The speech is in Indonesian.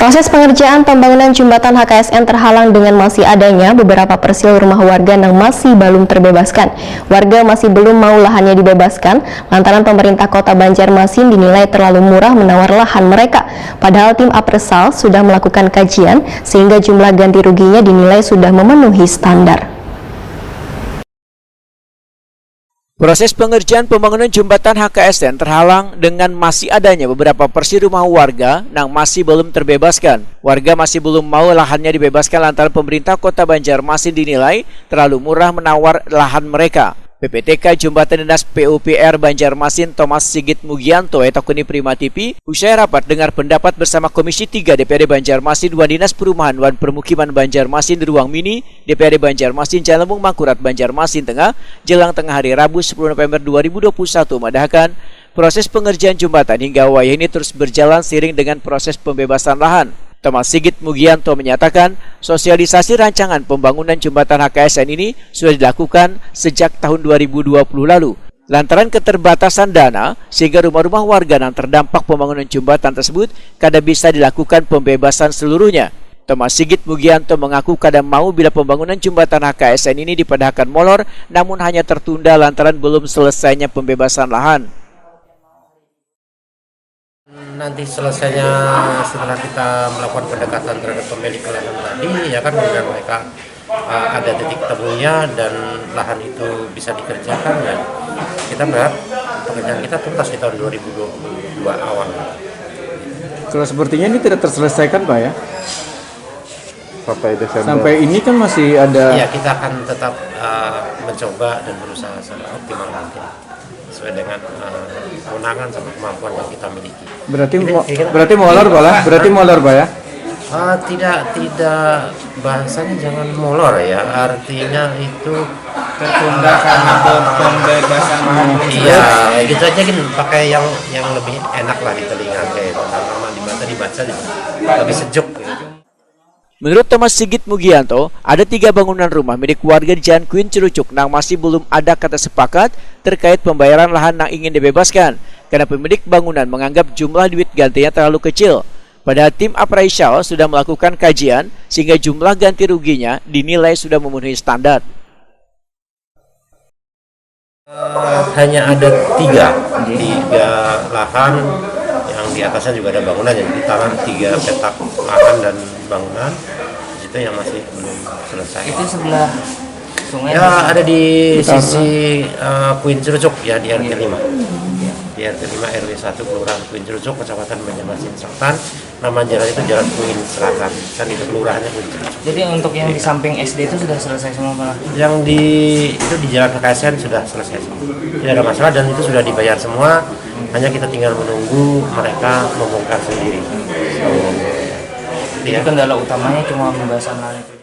Proses pengerjaan pembangunan jembatan HKSN terhalang dengan masih adanya beberapa persil rumah warga yang masih belum terbebaskan. Warga masih belum mau lahannya dibebaskan lantaran pemerintah Kota Banjarmasin dinilai terlalu murah menawar lahan mereka. Padahal tim Apresal sudah melakukan kajian sehingga jumlah ganti ruginya dinilai sudah memenuhi standar. Proses pengerjaan pembangunan jembatan HKSN terhalang dengan masih adanya beberapa persil rumah warga yang masih belum terbebaskan. Warga masih belum mau lahannya dibebaskan lantaran pemerintah Kota Banjarmasin dinilai terlalu murah menawar lahan mereka. PPTK Jembatan Dinas PUPR Banjarmasin Thomas Sigit Mugianto Etakuni Prima TV usai rapat dengar pendapat bersama Komisi 3 DPRD Banjarmasin Wan Dinas Perumahan Wan Permukiman Banjarmasin di Ruang Mini DPRD Banjarmasin Jalan Lembung Mangkurat Banjarmasin Tengah jelang tengah hari Rabu 10 November 2021 mendahkan proses pengerjaan jembatan hingga wayah ini terus berjalan seiring dengan proses pembebasan lahan. Thomas Sigit Mugianto menyatakan sosialisasi rancangan pembangunan jembatan HKSN ini sudah dilakukan sejak tahun 2020 lalu. Lantaran keterbatasan dana, sehingga rumah-rumah warga yang terdampak pembangunan jembatan tersebut kadang bisa dilakukan pembebasan seluruhnya. Thomas Sigit Mugianto mengaku kadang mau bila pembangunan jembatan HKSN ini dipadahkan molor, namun hanya tertunda lantaran belum selesainya pembebasan lahan. Nanti selesainya setelah kita melakukan pendekatan terhadap pemilik lahan tadi, ya kan dengan mereka ada titik temunya dan lahan itu bisa dikerjakan, dan kita berharap pekerjaan kita tuntas di tahun 2022 awal. Kalau sepertinya ini tidak terselesaikan Pak ya? Sampai Desember. Sampai ini kan masih ada. Ya, kita akan tetap mencoba dan berusaha seoptimal mungkin sesuai dengan kewenangan sama kemampuan yang kita miliki. Berarti molor Pak lah? Berarti molor Pak ya? Tidak bahasanya jangan molor ya, artinya itu tertunda karena pembebasan lahan. Iya, gitu aja kan, pakai yang lebih enak lah di telinga, kayak nama dibaca lebih sejuk gitu. Menurut Thomas Sigit Mugianto, ada 3 bangunan rumah milik warga di Jalan Queen Cirucuk yang masih belum ada kata sepakat terkait pembayaran lahan yang ingin dibebaskan karena pemilik bangunan menganggap jumlah duit gantinya terlalu kecil. Padahal tim Appraisal sudah melakukan kajian sehingga jumlah ganti ruginya dinilai sudah memenuhi standar. Hanya ada 3 lahan yang di atasnya juga ada bangunan, jadi tanah 3 petak lahan dan bangunan itu yang masih belum selesai. Itu sebelah sungai ya, ada di sisi Queen Cirucuk ya, di RT 5 di RT 5 RW 1 Kelurahan Queen Cirucuk, Kecamatan Banjarmasin Selatan. Nama jalan itu Jalan Queen Selatan, kan itu kelurahannya Queen Cirucuk. Jadi untuk yang di samping SD itu sudah selesai semua Pak? Yang itu di Jalan HKSN sudah selesai semua, tidak ada masalah dan itu sudah dibayar semua. Hanya kita tinggal menunggu mereka membongkar sendiri. Jadi kendala utamanya cuma pembahasan lahan itu.